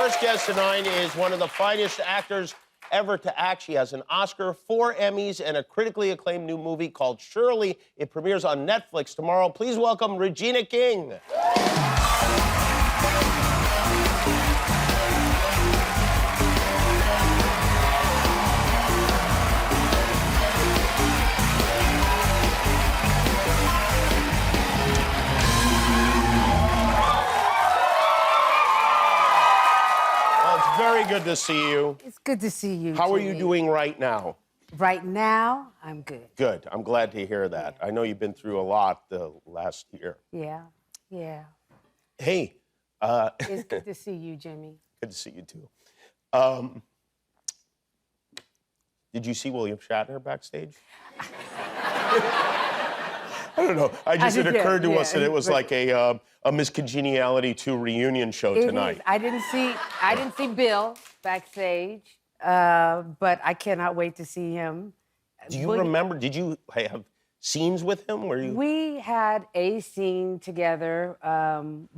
first guest tonight is one of the finest actors ever to act. She has an Oscar, 4 Emmys, and a critically acclaimed new movie called Shirley. It premieres on Netflix tomorrow. Please welcome Regina King. Very good to see you. It's good to see you, How are Jimmy. you doing right now? Right now, I'm good. Good. I'm glad to hear that. I know you've been through a lot the last year. Yeah, yeah. Hey. It's good to see you, Jimmy. Good to see you, too. Did you see William Shatner backstage? I don't know. It occurred to us that it was like a Miss Congeniality 2 reunion show tonight. I didn't see Bill backstage, but I cannot wait to see him. Do you remember? Did you have scenes with him? We had a scene together,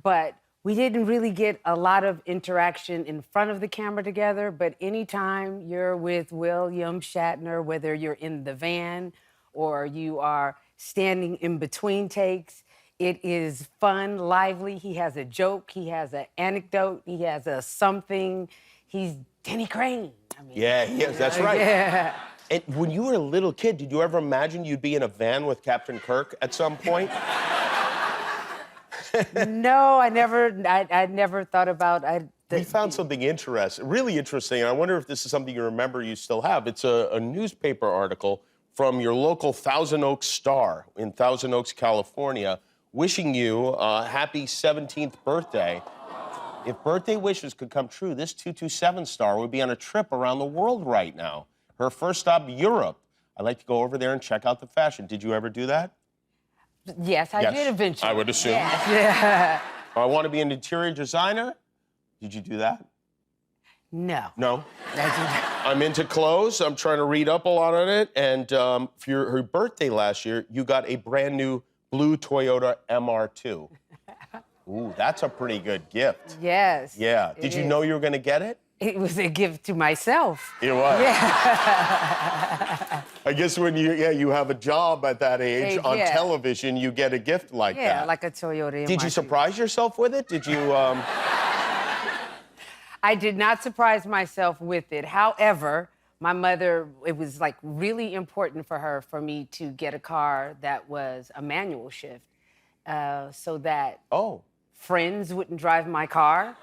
but we didn't really get a lot of interaction in front of the camera together. But anytime you're with William Shatner, whether you're in the van or you are standing in between takes, it is fun, lively. He has a joke, he has an anecdote, he has a something. He's Denny Crane. I mean, yeah, he is. That's right. Yeah. And when you were a little kid, did you ever imagine you'd be in a van with Captain Kirk at some point? No, I never thought about. We found something really interesting. And I wonder if this is something you remember you still have. It's a newspaper article from your local Thousand Oaks Star in Thousand Oaks, California, wishing you a happy 17th birthday. If birthday wishes could come true, this 227 star would be on a trip around the world right now. Her first stop, Europe. I'd like to go over there and check out the fashion. Did you ever do that? Yes, I did eventually. I would assume. Yes. Yeah. I want to be an interior designer. Did you do that? No. No? I didn't. I'm into clothes. I'm trying to read up a lot on it. And for her birthday last year, you got a brand new blue Toyota MR2. Ooh, that's a pretty good gift. Yes. Yeah. Did you know you were going to get it? It was a gift to myself. It was? Yeah. I guess when you have a job at that age on television, you get a gift like that. Yeah, like a Toyota MR2. Did you surprise yourself with it? Did you... I did not surprise myself with it. However, my mother, it was like really important for me to get a car that was a manual shift so that friends wouldn't drive my car.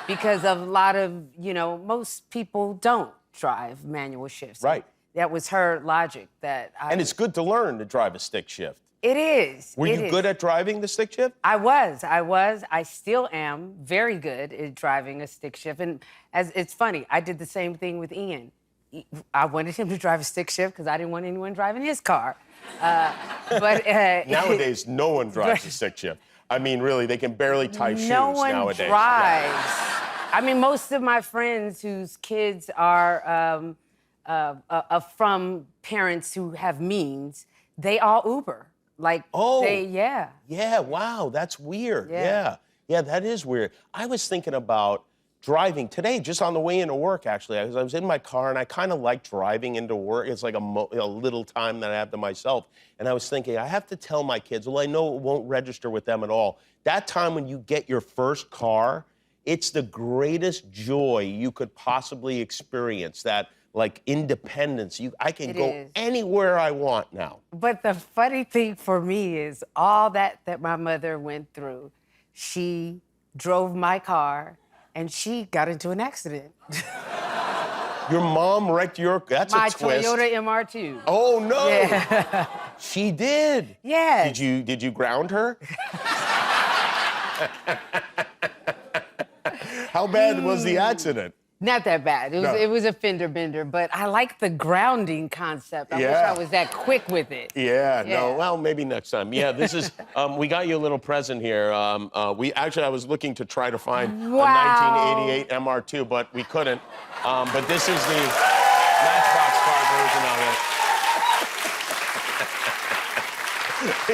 Because of a lot of, most people don't drive manual shifts. Right. That was her logic And it's good to learn to drive a stick shift. It is. Were you good at driving the stick shift? I was. I still am very good at driving a stick shift. And it's funny, I did the same thing with Ian. I wanted him to drive a stick shift because I didn't want anyone driving his car. But nowadays, no one drives a stick shift. I mean, really, they can barely tie shoes nowadays. No one drives. Yeah. I mean, most of my friends whose kids are from parents who have means, they all Uber. Yeah, wow, that's weird. Yeah, that is weird. I was thinking about driving today, just on the way into work, actually. I was in my car, and I kind of like driving into work. It's like a little time that I have to myself. And I was thinking, I have to tell my kids, well, I know it won't register with them at all. That time when you get your first car, it's the greatest joy you could possibly experience, that like independence. I can go anywhere I want now. But the funny thing for me is all that my mother went through. She drove my car and she got into an accident. Your mom wrecked that's a twist. My Toyota MR2. Oh, no. Yeah. She did? Yes. Did you ground her? How bad was the accident? Not that bad. It was a fender bender, but I like the grounding concept. I wish I was that quick with it. Yeah, no, well, maybe next time. Yeah, this is, we got you a little present here. I was looking to try to find a 1988 MR2, but we couldn't. But this is the Matchbox car version of it.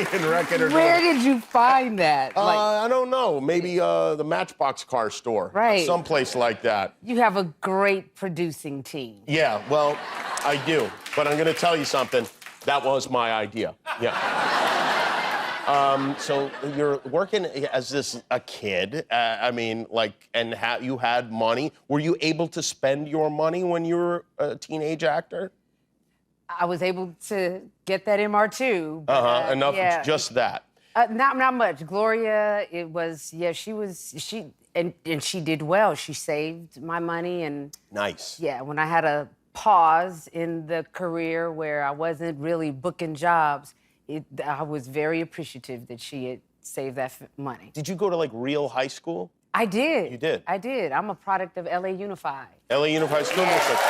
playing record or Where did you find that? I don't know. Maybe the Matchbox car store. Right. Someplace like that. You have a great producing team. Yeah, well, I do. But I'm going to tell you something. That was my idea. Yeah. So you're working as a kid. I mean, like, and you had money. Were you able to spend your money when you were a teenage actor? I was able to get that MR2. But, enough, yeah. just that. Not much. Gloria, it was, yeah, and she did well. She saved my money and... Nice. Yeah, when I had a pause in the career where I wasn't really booking jobs, I was very appreciative that she had saved that money. Did you go to, like, real high school? I did. You did? I did. I'm a product of LA Unified. LA Unified School District.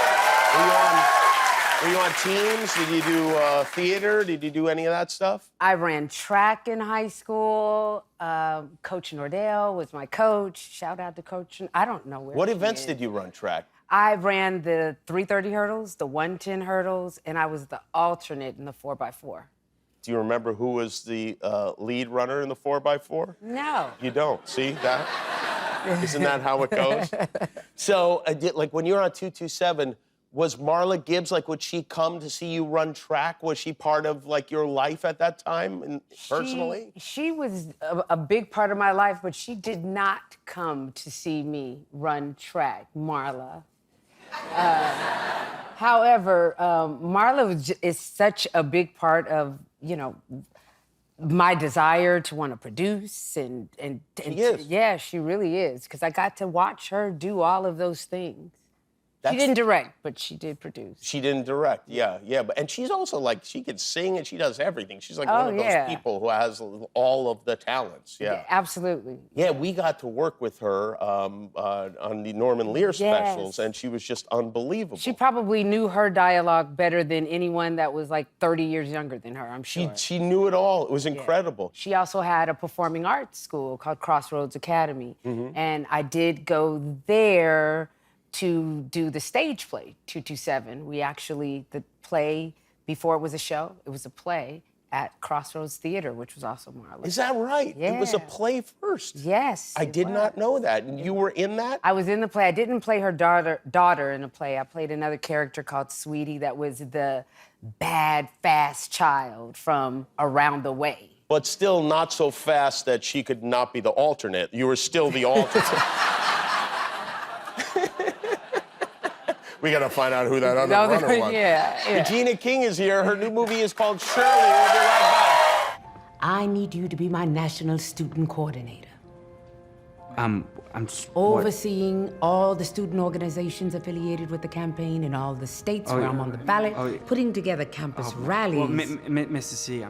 Were you on teams? Did you do theater? Did you do any of that stuff? I ran track in high school. Coach Nordell was my coach. Shout out to Coach. I don't know where. What events did you run track? I ran the 330 hurdles, the 110 hurdles, and I was the alternate in the 4x4. Do you remember who was the lead runner in the 4x4? No. You don't. See that? Isn't that how it goes? So, like, when you were on 227, was Marla Gibbs, like, would she come to see you run track? Was she part of, like, your life at that time, personally? She was a big part of my life, but she did not come to see me run track, Marla. However, Marla is such a big part of, you know, my desire to want to produce and She is. Yeah, she really is, because I got to watch her do all of those things. She didn't direct, but she did produce. She didn't direct, yeah. And she's also, like, she can sing and she does everything. She's like one of those people who has all of the talents, yeah. Absolutely. Yeah, we got to work with her on the Norman Lear specials, and she was just unbelievable. She probably knew her dialogue better than anyone that was, like, 30 years younger than her, I'm sure. She knew it all. It was incredible. She also had a performing arts school called Crossroads Academy, and I did go there to do the stage play, 227. We actually, the play, before it was a show, it was a play at Crossroads Theater, which was also Marla. Is that right? Yeah. It was a play first. Yes. I did not know that. And you were in that? I was in the play. I didn't play her daughter in the play. I played another character called Sweetie that was the bad, fast child from around the way. But still not so fast that she could not be the alternate. You were still the alternate. We gotta find out who that other runner was. Yeah. Regina King is here. Her new movie is called Shirley. We'll be right back. I need you to be my national student coordinator. I'm overseeing all the student organizations affiliated with the campaign in all the states where I'm on the ballot, putting together campus rallies. Well, Mrs. C, I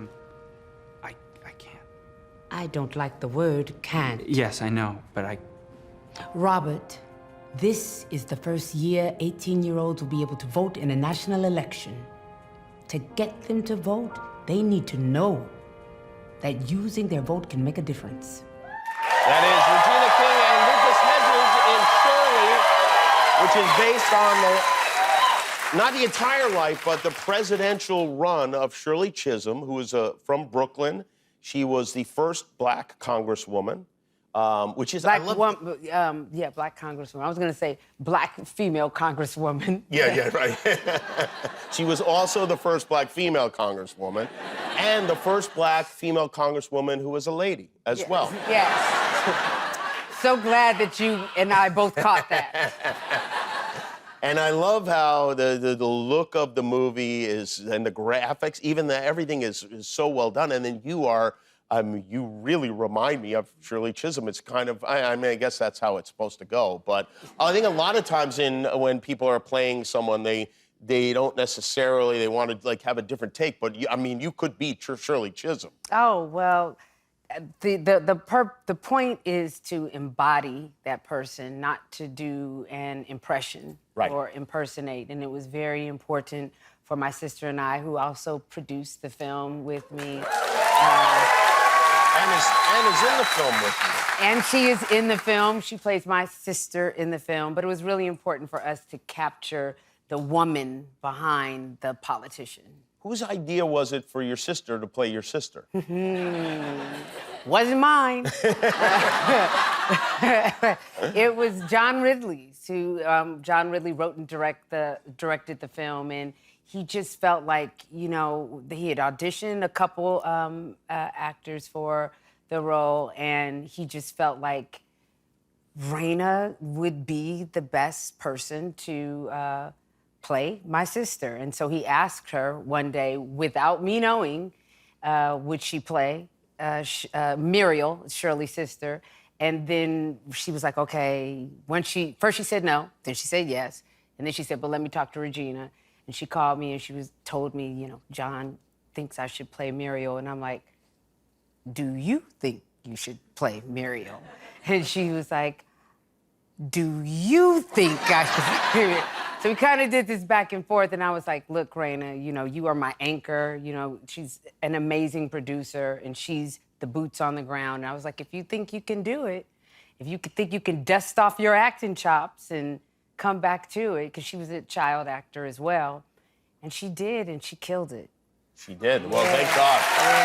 can't. I don't like the word can't. Yes, I know, but Robert, this is the first year 18-year-olds will be able to vote in a national election. To get them to vote, they need to know that using their vote can make a difference. That is Regina King and Lucas Hedges in Shirley, which is based on not the entire life, but the presidential run of Shirley Chisholm, who is from Brooklyn. She was the first Black Congresswoman. Which is black Black Congresswoman. I was going to say Black female Congresswoman. Yeah, right. She was also the first Black female Congresswoman, and the first Black female Congresswoman who was a lady as well. Yes. So glad that you and I both caught that. And I love how the look of the movie is, and the graphics, even everything is so well done. And then you are. You really remind me of Shirley Chisholm. It's kind of, I mean, I guess that's how it's supposed to go. But I think a lot of times when people are playing someone, they don't necessarily, they want to, like, have a different take. But, you could be Shirley Chisholm. Oh, well, the point is to embody that person, not to do an impression or impersonate. And it was very important for my sister and I, who also produced the film with me. And is in the film with you. And she is in the film. She plays my sister in the film. But it was really important for us to capture the woman behind the politician. Whose idea was it for your sister to play your sister? Wasn't mine. It was John Ridley's. John Ridley wrote and directed the film, and he just felt like, you know, he had auditioned a couple actors for the role, and he just felt like Reina would be the best person to play my sister. And so he asked her one day, without me knowing, would she play Muriel, Shirley's sister. And then she was like, okay. First she said no, then she said yes. And then she said, but let me talk to Regina. And she called me and told me, you know, John thinks I should play Muriel. And I'm like, do you think you should play Muriel? And she was like, do you think I should play Muriel? So we kind of did this back and forth, and I was like, look, Reina, you know, you are my anchor. You know, she's an amazing producer, and she's the boots on the ground. And I was like, if you think you can do it, if you think you can dust off your acting chops and come back to it, because she was a child actor as well, and she did, and she killed it. She did. Well, thank God,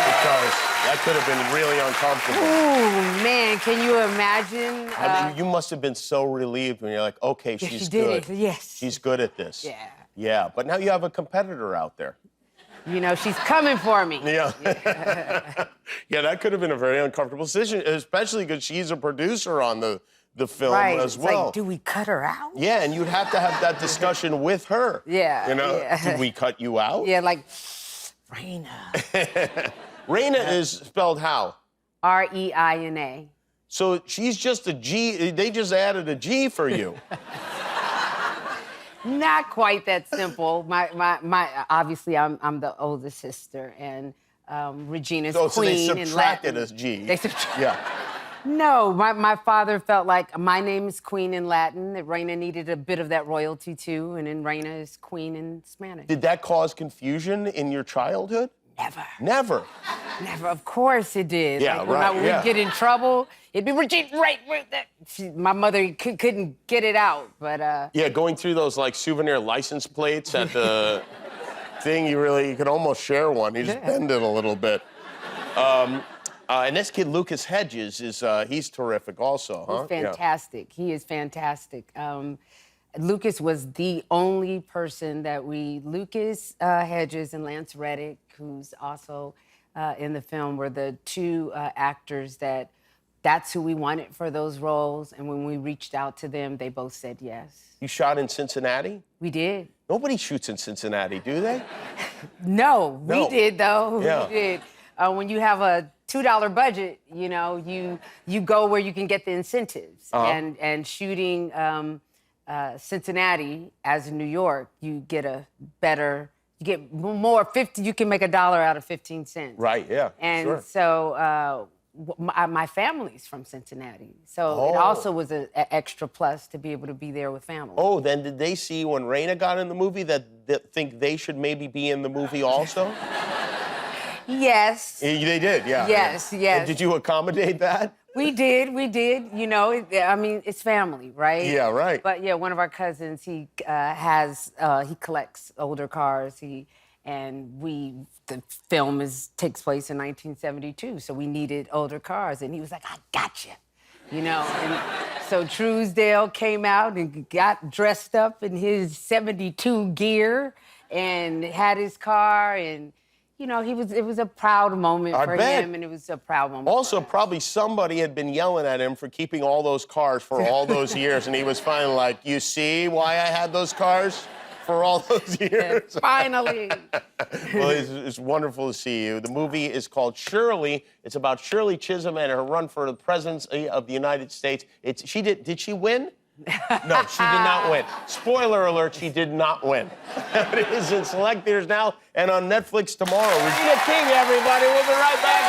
because that could have been really uncomfortable. Ooh, man, can you imagine? I mean, you must have been so relieved when you're like, okay, yeah, she's she good. did it. Yes. She's good at this. Yeah. Yeah, but now you have a competitor out there. You know, she's coming for me. Yeah. Yeah, that could have been a very uncomfortable decision, especially because she's a producer on the film as well. It's like, do we cut her out? Yeah, and you'd have to have that discussion with her. Yeah. You know, yeah. did we cut you out? Yeah, like, Reina. Reina is spelled how? R-E-I-N-A. So she's just a G, they just added a G for you. Not quite that simple. Obviously, I'm the oldest sister, and Regina's So queen they in subtracted Latin. a G. They subtracted. Yeah. No, my father felt like my name is Queen in Latin, that Reina needed a bit of that royalty too, and then Reina is Queen in Spanish. Did that cause confusion in your childhood? Never. Never. Never. Of course it did. Yeah, like, right, when yeah. we'd get in trouble, it'd be Regina, right. My mother couldn't get it out, but... Yeah, going through those, like, souvenir license plates at the thing, you could almost share one. You just bend it a little bit. And this kid, Lucas Hedges, he's terrific also, huh? He's fantastic. Yeah. He is fantastic. Lucas was the only person that Lucas Hedges and Lance Reddick, who's also in the film, were the two actors that's who we wanted for those roles. And when we reached out to them, they both said yes. You shot in Cincinnati? We did. Nobody shoots in Cincinnati, do they? No, we did, though. Yeah. We did. When you have a $2 budget, you know, you go where you can get the incentives. Uh-huh. And shooting Cincinnati as in New York, you get more, you can make $1 out of 15 cents. Right, yeah, And sure. so my family's from Cincinnati. So it also was an extra plus to be able to be there with family. Oh, then did they see when Reina got in the movie that think they should maybe be in the movie also? Yes. They did, yeah. Yes, yes. And did you accommodate that? We did. You know, I mean, it's family, right? Yeah, right. But yeah, one of our cousins, he collects older cars. The film takes place in 1972, so we needed older cars, and he was like, I got you. You know, and so Truesdale came out and got dressed up in his 72 gear and had his car, and you know, it was a proud moment for him, and it was a proud moment. Also, probably somebody had been yelling at him for keeping all those cars for all those years, and he was finally like, you see why I had those cars for all those years? Finally. Well, it's wonderful to see you. The movie is called Shirley. It's about Shirley Chisholm and her run for the presidency of the United States. Did she win? No, she did not win. Spoiler alert, she did not win. It is in select theaters now and on Netflix tomorrow. Regina King, everybody. We'll be right back.